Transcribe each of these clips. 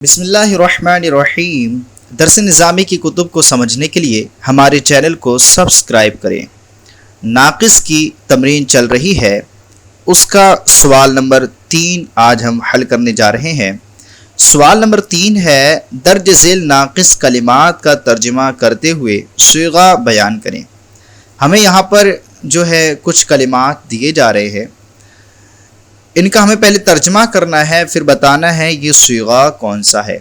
بسم اللہ الرحمن الرحیم۔ درس نظامی کی کتب کو سمجھنے کے لیے ہمارے چینل کو سبسکرائب کریں۔ ناقص کی تمرین چل رہی ہے، اس کا سوال نمبر 3 آج ہم حل کرنے جا رہے ہیں۔ سوال نمبر 3 ہے، درج ذیل ناقص کلمات کا ترجمہ کرتے ہوئے صیغہ بیان کریں۔ ہمیں یہاں پر جو ہے کچھ کلمات دیے جا رہے ہیں، ان کا ہمیں پہلے ترجمہ کرنا ہے، پھر بتانا ہے یہ صیغہ کون سا ہے۔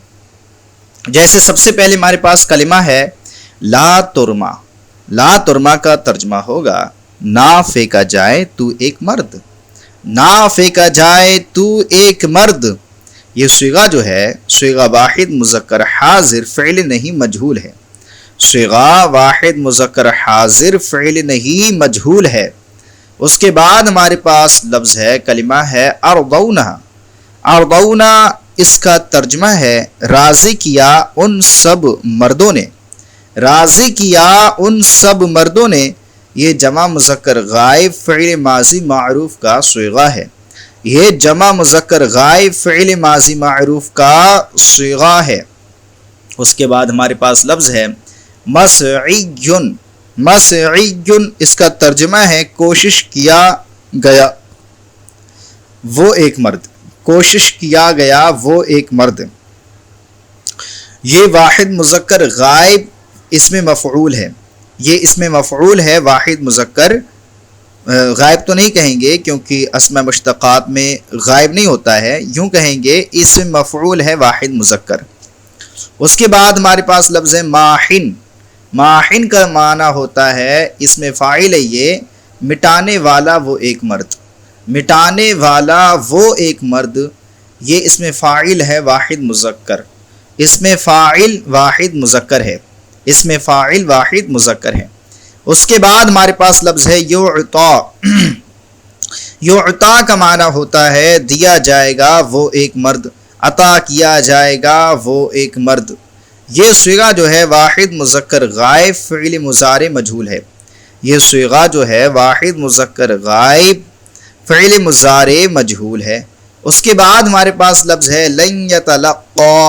جیسے سب سے پہلے ہمارے پاس کلمہ ہے لا ترما۔ لا ترما کا ترجمہ ہوگا نہ پھینکا جائے تو ایک مرد، نہ پھینکا جائے تو ایک مرد۔ یہ صیغہ جو ہے صیغہ واحد مذکر حاضر فعل نہیں مجہول ہے۔ صیغہ واحد مذکر حاضر فعل نہیں مجہول ہے۔ اس کے بعد ہمارے پاس لفظ ہے، کلمہ ہے ارضونہ۔ ارضونہ اس کا ترجمہ ہے راضی کیا ان سب مردوں نے۔ راضی کیا ان سب مردوں نے، یہ جمع مذکر غائب فعل ماضی معروف کا صیغہ ہے۔ یہ جمع مذکر غائب فعل ماضی معروف کا صیغہ ہے۔ اس کے بعد ہمارے پاس لفظ ہے مسعیٌ۔ مسعیٌ اس کا ترجمہ ہے کوشش کیا گیا وہ ایک مرد۔ کوشش کیا گیا وہ ایک مرد۔ یہ واحد مذکر غائب اسم مفعول ہے۔ یہ اسم مفعول ہے واحد مذکر، غائب تو نہیں کہیں گے کیونکہ اسماء مشتقات میں غائب نہیں ہوتا ہے، یوں کہیں گے اسم مفعول ہے واحد مذکر۔ اس کے بعد ہمارے پاس لفظ ہے ماحن۔ ماحن کا معنی ہوتا ہے اسم فاعل ہے، یہ مٹانے والا وہ ایک مرد۔ مٹانے والا وہ ایک مرد، یہ اسم فاعل ہے واحد مذکر۔ اسم فاعل واحد مذکر ہے۔ اسم فاعل واحد مذکر ہے۔ اس کے بعد ہمارے پاس لفظ ہے یعطا۔ یعطا کا معنی ہوتا ہے دیا جائے گا وہ ایک مرد، عطا کیا جائے گا وہ ایک مرد۔ یہ صیغہ جو ہے واحد مذکر غائب فعل مضارع مجہول ہے۔ یہ صیغہ جو ہے واحد مذکر غائب فعل مضارع مجہول ہے۔ اس کے بعد ہمارے پاس لفظ ہے لن یتلقا۔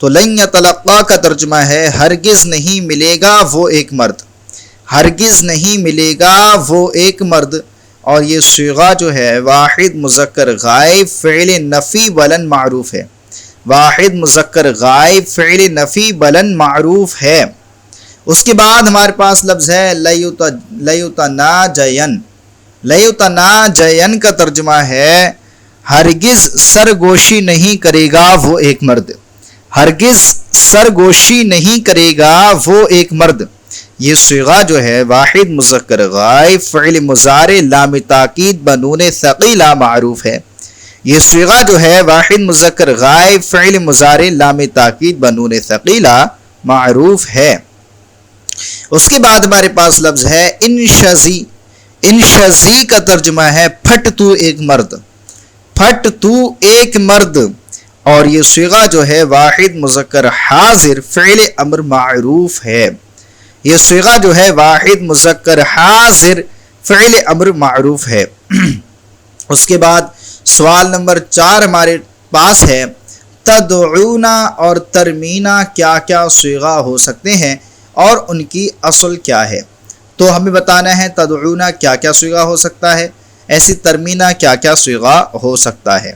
تو لن یتلقا کا ترجمہ ہے ہرگز نہیں ملے گا وہ ایک مرد۔ ہرگز نہیں ملے گا وہ ایک مرد، اور یہ صیغہ جو ہے واحد مذکر غائب فعل نفی بلند معروف ہے۔ واحد مذکر غائب فعل نفی بلند معروف ہے۔ اس کے بعد ہمارے پاس لفظ ہے لیتناجین۔ لیتناجین کا ترجمہ ہے ہرگز سرگوشی نہیں کرے گا وہ ایک مرد۔ ہرگز سرگوشی نہیں کرے گا وہ ایک مرد۔ یہ صیغہ جو ہے واحد مذکر غائب فعل مضارع لام تاکید بنون ثقیلہ معروف ہے۔ یہ صیغہ جو ہے واحد مذکر غائب فعل مضارع لام تاکید بنون ثقیلہ معروف ہے۔ اس کے بعد ہمارے پاس لفظ ہے انشزی۔ انشزی کا ترجمہ ہے پھٹ تو ایک مرد۔ پھٹ تو ایک مرد، اور یہ صیغہ جو ہے واحد مذکر حاضر فعل امر معروف ہے۔ یہ صیغہ جو ہے واحد مذکر حاضر فعل امر معروف ہے۔ اس کے بعد سوال نمبر 4 ہمارے پاس ہے تدعونا اور ترمینا کیا کیا صیغہ ہو سکتے ہیں اور ان کی اصل کیا ہے۔ تو ہمیں بتانا ہے تدعونا کیا کیا صیغہ ہو سکتا ہے، ایسی ترمینا کیا کیا صیغہ ہو سکتا ہے۔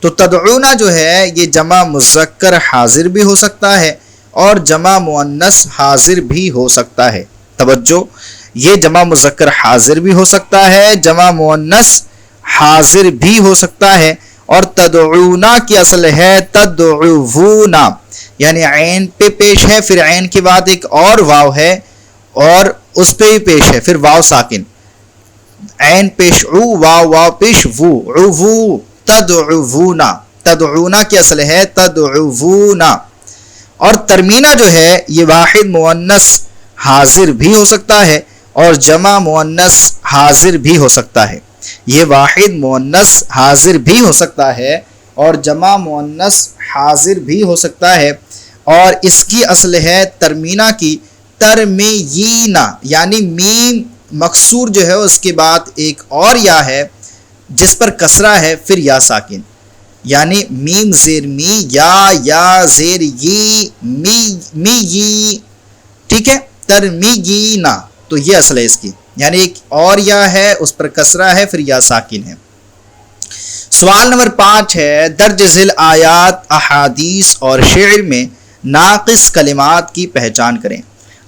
تو تدعونا جو ہے یہ جمع مذکر حاضر بھی ہو سکتا ہے اور جمع مؤنث حاضر بھی ہو سکتا ہے۔ توجہ، یہ جمع مذکر حاضر بھی ہو سکتا ہے، جمع مؤنث حاضر بھی ہو سکتا ہے، اور تدعونا کی اصل ہے تدعوونا، یعنی عین پہ پیش ہے، پھر عین کے بعد ایک اور واو ہے اور اس پہ بھی پیش ہے، پھر واو ساکن، عین پیش او، واو پیش وو، عوو، تدعوونا۔ تدعونا کی اصل ہے تدعوونا۔ اور ترمینا جو ہے یہ واحد مؤنث حاضر بھی ہو سکتا ہے اور جمع مؤنث حاضر بھی ہو سکتا ہے۔ یہ واحد مؤنث حاضر بھی ہو سکتا ہے اور جمع مؤنث حاضر بھی ہو سکتا ہے، اور اس کی اصل ہے ترمینا کی ترمیینا، یعنی میم مکسور جو ہے اس کے بعد ایک اور یا ہے جس پر کسرہ ہے، پھر یا ساکن۔ یعنی میم زیر می، یا زیر یی، می یی، ٹھیک ہے، ترمیگینا، تو یہ اصل ہے اس کی، یعنی ایک اور یا ہے اس پر کسرہ ہے، پھر یا ساکن ہے۔ سوال نمبر 5 ہے، درج ذیل آیات، احادیث اور شعر میں ناقص کلمات کی پہچان کریں۔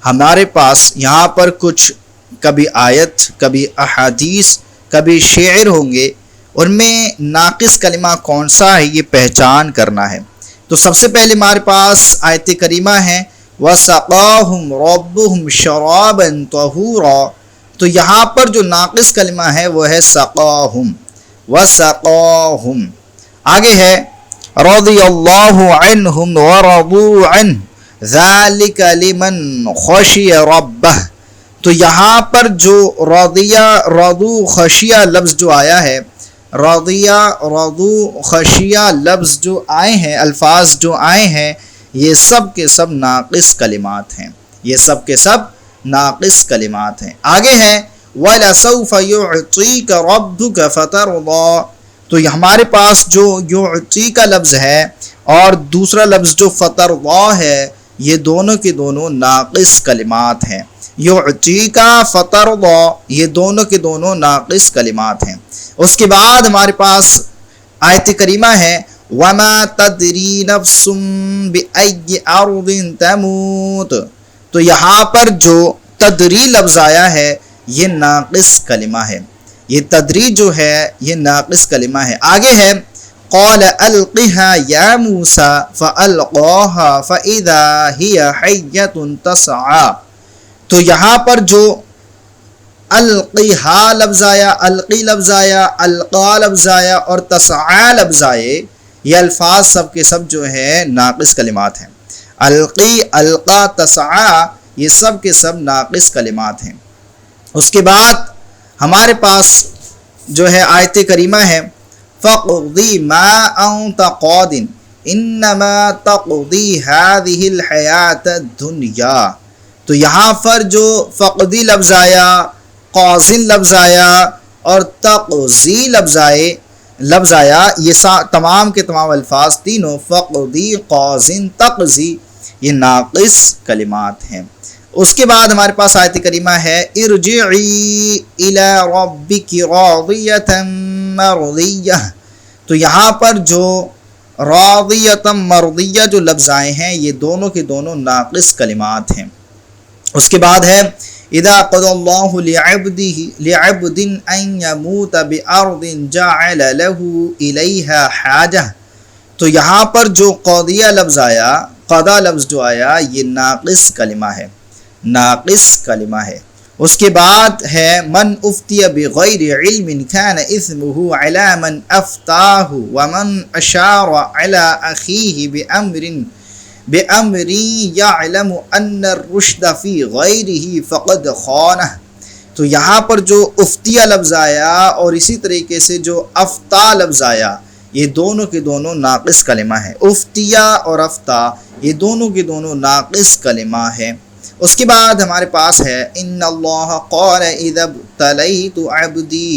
ہمارے پاس یہاں پر کچھ کبھی آیت، کبھی احادیث، کبھی شعر ہوں گے، ان میں ناقص کلمہ کون سا ہے یہ پہچان کرنا ہے۔ تو سب سے پہلے ہمارے پاس آیت کریمہ ہے وَسَقَاهُمْ رَبُّهُمْ شَرَابًا طَهُورًا، تو یہاں پر جو ناقص کلمہ ہے وہ ہے سقاہم، وَسَقَاهُمْ۔ آگے ہے رضی اللہ عنہم ورضوا عنہ ذَلِكَ لِمَنْ خَشِيَ رَبَّهُ، تو یہاں پر جو رضیہ، رضو، خشیہ لفظ جو آیا ہے، رضیہ، رضو، خشیہ لفظ جو آئے ہیں، الفاظ جو آئے ہیں، یہ سب کے سب ناقص کلمات ہیں، یہ سب کے سب ناقص کلمات ہیں۔ آگے ہے وَلَسَوْفَ يُعْطِيكَ رَبُّكَ فَتَرْضَىٰ، تو یہ ہمارے پاس جو یعطی کا لفظ ہے اور دوسرا لفظ جو فترضیٰ ہے، یہ دونوں کے دونوں ناقص کلمات ہیں۔ یعطی کا، فترضیٰ، یہ دونوں کے دونوں ناقص کلمات ہیں۔ اس کے بعد ہمارے پاس آیت کریمہ ہے وَمَا تَدْرِي نَفْسٌ بِأَيِّ أَرْضٍ تَمُوتُ، تو یہاں پر جو تدری لفظ آیا ہے یہ ناقص کلمہ ہے، یہ تدری جو ہے یہ ناقص کلمہ ہے۔ آگے ہے قَالَ أَلْقِهَا يَا مُوسَىٰ فَأَلْقَاهَا فَإِذَا هِيَ حَيَّةٌ تَسْعَىٰ، تو یہاں پر جو القیہا لفظ آیا، القی لفظ آیا، القا لفظ آیا اور تسعی لفظ آئے، یہ الفاظ سب کے سب جو ہے ناقص کلمات ہیں۔ القی، القا، تسعی، یہ سب کے سب ناقص کلمات ہیں۔ اس کے بعد ہمارے پاس جو ہے آیت کریمہ ہے فَقْضِ مَا أَنْتَ قَاضٍ إِنَّمَا تَقْضِي هَذِهِ الْحَيَاةَ الدُّنْيَا، تو یہاں پر جو فقدی لفظ آیا، قاضٍ لفظ آیا اور تقضی لفظ آیا، یہ تمام کے تمام الفاظ تینوں فقدی، قاضٍ، تقضی، یہ ناقص کلمات ہیں۔ اس کے بعد ہمارے پاس آیت کریمہ ہے ارجعی الی ربک راضیۃ مرضیہ، تو یہاں پر جو راضیۃ مرضیہ جو لفظ آئے ہیں یہ دونوں کے دونوں ناقص کلمات ہیں۔ اس کے بعد ہے اذا قضى الله لعبد ان يموت بارض جعل له الیہا حاجہ، تو یہاں پر جو قضیہ لفظ آیا، قضا لفظ جو آیا، یہ ناقص کلمہ ہے، ناقص کلمہ ہے۔ اس کے بعد ہے من افتی بغیر علم كان اثمه على من افتاه ومن اشار على اخيه بأمر يعلم ان الرشد في غيره فقد خانه، تو یہاں پر جو افتیہ لفظ آیا اور اسی طریقے سے جو افتا لفظ آیا، یہ دونوں کے دونوں ناقص کلمہ ہے۔ افتیہ اور افتا یہ دونوں کے دونوں ناقص کلمہ ہے۔ اس کے بعد ہمارے پاس ہے ان اللہ قال اذا ابتلیت عبدی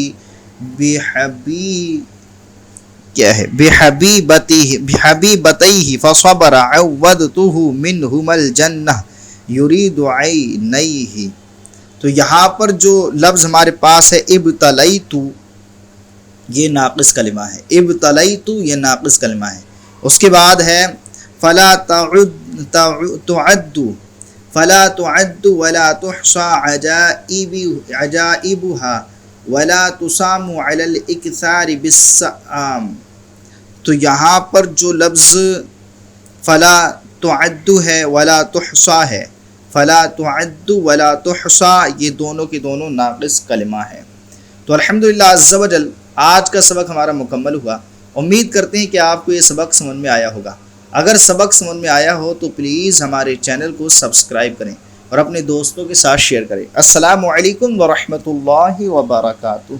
بحبیبتیہ فصبر عودتہ منہما الجنہ یرید عینیہ، تو یہاں پر جو لفظ ہمارے پاس ہے ابتلیت، یہ ناقص کلمہ ہے، ابتلیت یہ ناقص کلمہ ہے۔ اس کے بعد ہے فلا تعد ولا تحصى عجائبها ولا تسام على الاكثار بالسام، تو یہاں پر جو لفظ فلا تعد ہے ولا تحصى ہے، فلا تعد ولا تحصى یہ دونوں کے دونوں ناقص کلمہ ہے۔ تو الحمدللہ عز و جل آج کا سبق ہمارا مکمل ہوا۔ امید کرتے ہیں کہ آپ کو یہ سبق سمجھ میں آیا ہوگا۔ اگر سبق سمجھ میں آیا ہو تو پلیز ہمارے چینل کو سبسکرائب کریں اور اپنے دوستوں کے ساتھ شیئر کریں۔ السلام علیکم ورحمۃ اللہ وبرکاتہ۔